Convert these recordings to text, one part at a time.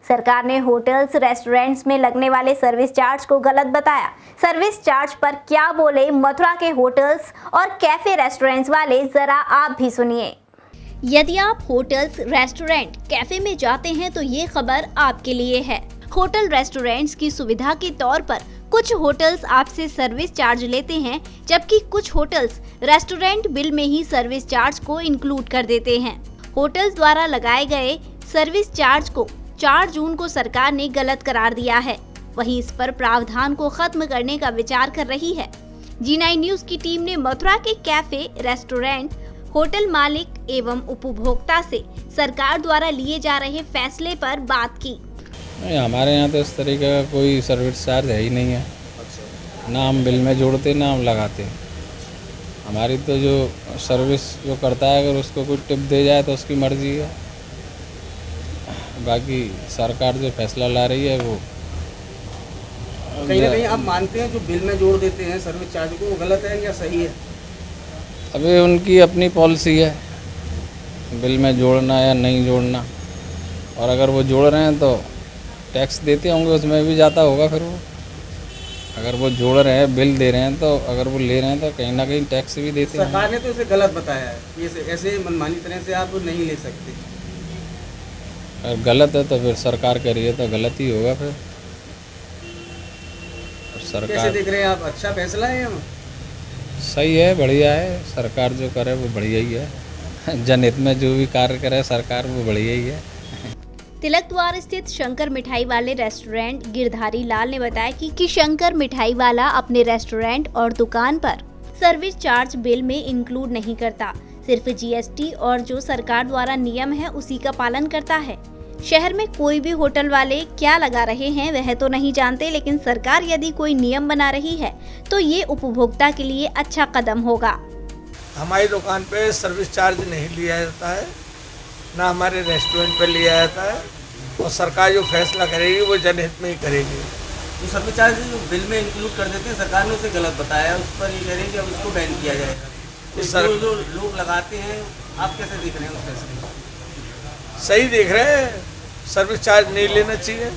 सरकार ने hotels restaurants में लगने वाले सर्विस चार्ज को गलत बताया। सर्विस चार्ज पर क्या बोले मथुरा के होटल्स और कैफे रेस्टोरेंट्स वाले, जरा आप भी सुनिए। यदि आप होटल्स, रेस्टोरेंट, कैफे में जाते हैं तो ये खबर आपके लिए है। होटल रेस्टोरेंट्स की सुविधा के तौर पर कुछ होटल्स आपसे सर्विस चार्ज लेते हैं, जबकि कुछ होटल्स रेस्टोरेंट बिल में ही सर्विस चार्ज को इंक्लूड कर देते हैं। होटल्स द्वारा लगाए गए सर्विस चार्ज को 4 जून को सरकार ने गलत करार दिया है। वहीं इस पर प्रावधान को खत्म करने का विचार कर रही है। G9 न्यूज की टीम ने मथुरा के कैफे, रेस्टोरेंट, होटल मालिक एवं उपभोक्ता से सरकार द्वारा लिए जा रहे फैसले पर बात की। नहीं, हमारे यहाँ तो इस तरीके का कोई सर्विस चार्ज है ही नहीं है। ना हम बिल में जोड़ते ना हम लगाते। हमारी तो जो सर्विस जो करता है अगर उसको कोई टिप दे जाए तो उसकी मर्जी है। बाकी सरकार जो फैसला ला रही है वो कहीं ना कहीं आप मानते हैं जो बिल में जोड़ देते हैं सर्विस चार्ज को, वो गलत है या सही है? अभी उनकी अपनी पॉलिसी है बिल में जोड़ना या नहीं जोड़ना। और अगर वो जोड़ रहे हैं तो टैक्स देते होंगे, उसमें भी जाता होगा। फिर वो अगर वो जोड़ रहे हैं, बिल दे रहे हैं, तो अगर वो ले रहे हैं तो कहीं ना कहीं टैक्स भी देते हैं। सरकार ने तो इसे गलत बताया है, ये ऐसे मनमानी तरह से आप नहीं ले सकते। अगर गलत है तो फिर सरकार कह रही है तो गलत ही होगा। फिर सरकार कैसे देख रहे हैं आप? अच्छा फैसला है या सही है, बढ़िया है। सरकार जो करे वो बढ़िया ही है। जनहित में जो भी कार्य करे सरकार वो बढ़िया ही है। तिलक द्वार स्थित शंकर मिठाई वाले रेस्टोरेंट गिरधारी लाल ने बताया कि शंकर मिठाई वाला अपने रेस्टोरेंट और दुकान पर सर्विस चार्ज बिल में इंक्लूड नहीं करता, सिर्फ GST और जो सरकार द्वारा नियम है उसी का पालन करता है। शहर में कोई भी होटल वाले क्या लगा रहे हैं वह तो नहीं जानते, लेकिन सरकार यदि कोई नियम बना रही है तो ये उपभोक्ता के लिए अच्छा कदम होगा। हमारी दुकान पे सर्विस चार्ज नहीं लिया जाता है, ना हमारे रेस्टोरेंट पे लिया जाता है, और सरकार जो फैसला करेगी वो जनहित में ही करेगी। तो सर्विस चार्ज जो बिल में इंक्लूड कर देते हैं, सरकार ने उसे गलत बताया, उस पर ये कह रहे हैं कि अब उसको बैन किया जाएगा। जो लोग लगाते हैं, आप कैसे देख रहे हैं उस फैसले को? सही देख रहे हैं, सर्विस चार्ज नहीं लेना चाहिए।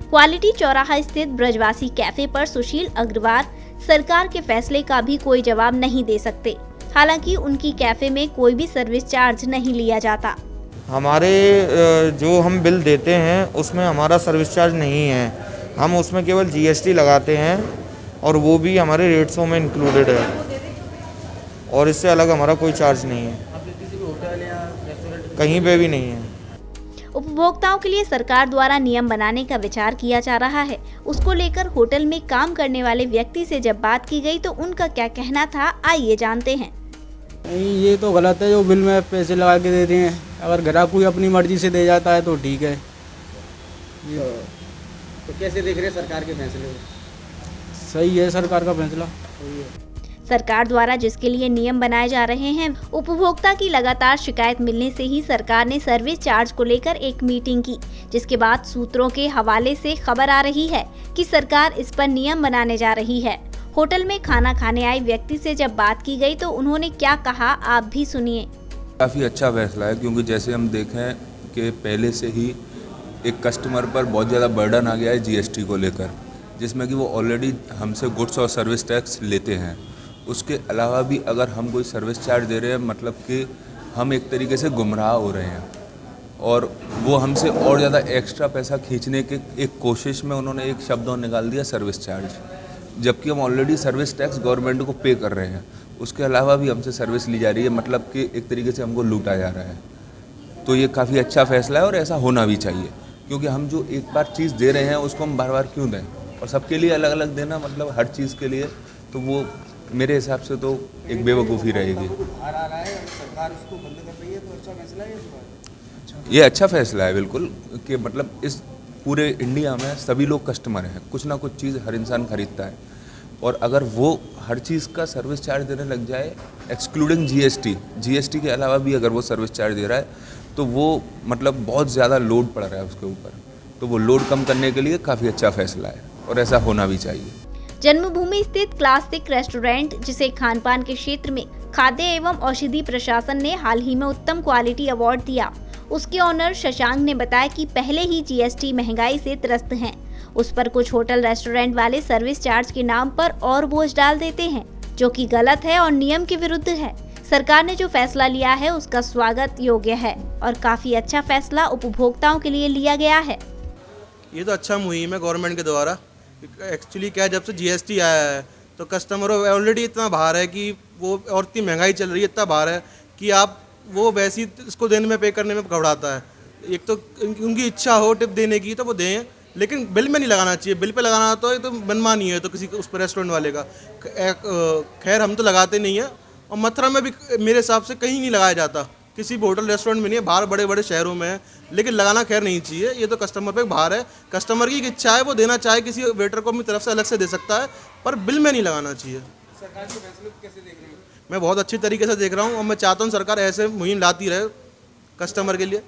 क्वालिटी चौराहा स्थित ब्रजवासी कैफे पर सुशील अग्रवाल सरकार के फैसले का भी कोई जवाब नहीं दे सकते। हालांकि उनकी कैफे में कोई भी सर्विस चार्ज नहीं लिया जाता। हमारे जो हम बिल देते हैं उसमें हमारा सर्विस चार्ज नहीं है, हम उसमें केवल GST लगाते हैं और वो भी हमारे रेट्सों में इंक्लूडेड है, और इससे अलग हमारा कोई चार्ज नहीं है। किसी भी होटल या रेस्टोरेंट कहीं पे भी नहीं है। उपभोक्ताओं के लिए सरकार द्वारा नियम बनाने का विचार किया जा रहा है। उसको लेकर होटल में काम करने वाले व्यक्ति से जब बात की गई तो उनका क्या कहना था, आइए जानते हैं। नहीं, ये तो गलत है जो बिल में पैसे लगा के देते हैं। अगर ग्राहक कोई अपनी मर्जी से दे जाता है तो ठीक है। तो कैसे देख रहे हैं सरकार के फैसले को? सही है सरकार का फैसला। सरकार द्वारा जिसके लिए नियम बनाए जा रहे हैं, उपभोक्ता की लगातार शिकायत मिलने से ही सरकार ने सर्विस चार्ज को लेकर एक मीटिंग की, जिसके बाद सूत्रों के हवाले से खबर आ रही है कि सरकार इस पर नियम बनाने जा रही है। होटल में खाना खाने आए व्यक्ति से जब बात की गई तो उन्होंने क्या कहा, आप भी सुनिए। काफ़ी अच्छा फैसला है, क्योंकि जैसे हम देखें कि पहले से ही एक कस्टमर पर बहुत ज़्यादा बर्डन आ गया है GST को लेकर, जिसमें कि वो ऑलरेडी हमसे गुड्स और सर्विस टैक्स लेते हैं। उसके अलावा भी अगर हम कोई सर्विस चार्ज दे रहे हैं, मतलब कि हम एक तरीके से गुमराह हो रहे हैं, और वो हमसे और ज़्यादा एक्स्ट्रा पैसा खींचने के एक कोशिश में उन्होंने एक शब्द और निकाल दिया, सर्विस चार्ज, जबकि हम ऑलरेडी सर्विस टैक्स गवर्नमेंट को पे कर रहे हैं। उसके अलावा भी हमसे सर्विस ली जा रही है, मतलब कि एक तरीके से हमको लूटा जा रहा है। तो ये काफ़ी अच्छा फैसला है और ऐसा होना भी चाहिए, क्योंकि हम जो एक बार चीज़ दे रहे हैं उसको हम बार बार क्यों दें, और सबके लिए अलग अलग देना, मतलब हर चीज़ के लिए, तो वो मेरे हिसाब से तो एक बेवकूफ़ी रहेगी। सरकार उसको बंद कर रही है, तो अच्छा फैसला है। ये अच्छा फैसला है बिल्कुल, कि मतलब इस पूरे इंडिया में सभी लोग कस्टमर हैं, कुछ ना कुछ चीज़ हर इंसान खरीदता है, और अगर वो हर चीज़ का सर्विस चार्ज देने लग जाए एक्सक्लूडिंग GST के अलावा भी अगर वो सर्विस चार्ज दे रहा है, तो वो मतलब बहुत ज़्यादा लोड पड़ रहा है उसके ऊपर। तो वो लोड कम करने के लिए काफ़ी अच्छा फैसला है, और ऐसा होना भी चाहिए। जन्मभूमि स्थित क्लासिक रेस्टोरेंट, जिसे खान पान के क्षेत्र में खाद्य एवं औषधि प्रशासन ने हाल ही में उत्तम क्वालिटी अवार्ड दिया। उसके ऑनर शशांक ने बताया कि पहले ही जीएसटी महंगाई से त्रस्त हैं। उस पर कुछ होटल रेस्टोरेंट वाले सर्विस चार्ज के नाम पर और बोझ डाल देते हैं, जो कि गलत है और नियम के विरुद्ध है। सरकार ने जो फैसला लिया है उसका स्वागत योग्य है और काफी अच्छा फैसला उपभोक्ताओं के लिए लिया गया है। ये तो अच्छा मुहिम है गवर्नमेंट के द्वारा। एक्चुअली क्या है, जब से जीएसटी आया है तो कस्टमरों ऑलरेडी इतना भार है कि वो, और इतनी महंगाई चल रही है, इतना भार है कि आप वो वैसे ही इसको देने में, पे करने में घबराता है। एक तो उनकी इच्छा हो टिप देने की तो वो दें, लेकिन बिल में नहीं लगाना चाहिए। बिल पे लगाना तो मनमानी है तो किसी उस पर रेस्टोरेंट वाले का। खैर हम तो लगाते नहीं हैं, और मथुरा में भी मेरे हिसाब से कहीं नहीं लगाया जाता, किसी भी होटल रेस्टोरेंट में नहीं है। बाहर बड़े बड़े शहरों में है, लेकिन लगाना खैर नहीं चाहिए। ये तो कस्टमर पे भार है। कस्टमर की इच्छा है, वो देना चाहे किसी वेटर को अपनी तरफ से अलग से दे सकता है, पर बिल में नहीं लगाना चाहिए। सरकार के फैसले को कैसे देख रहे हैं? मैं बहुत अच्छी तरीके से देख रहा हूँ, और मैं चाहता हूँ सरकार ऐसे मुहिम लाती रहे कस्टमर के लिए।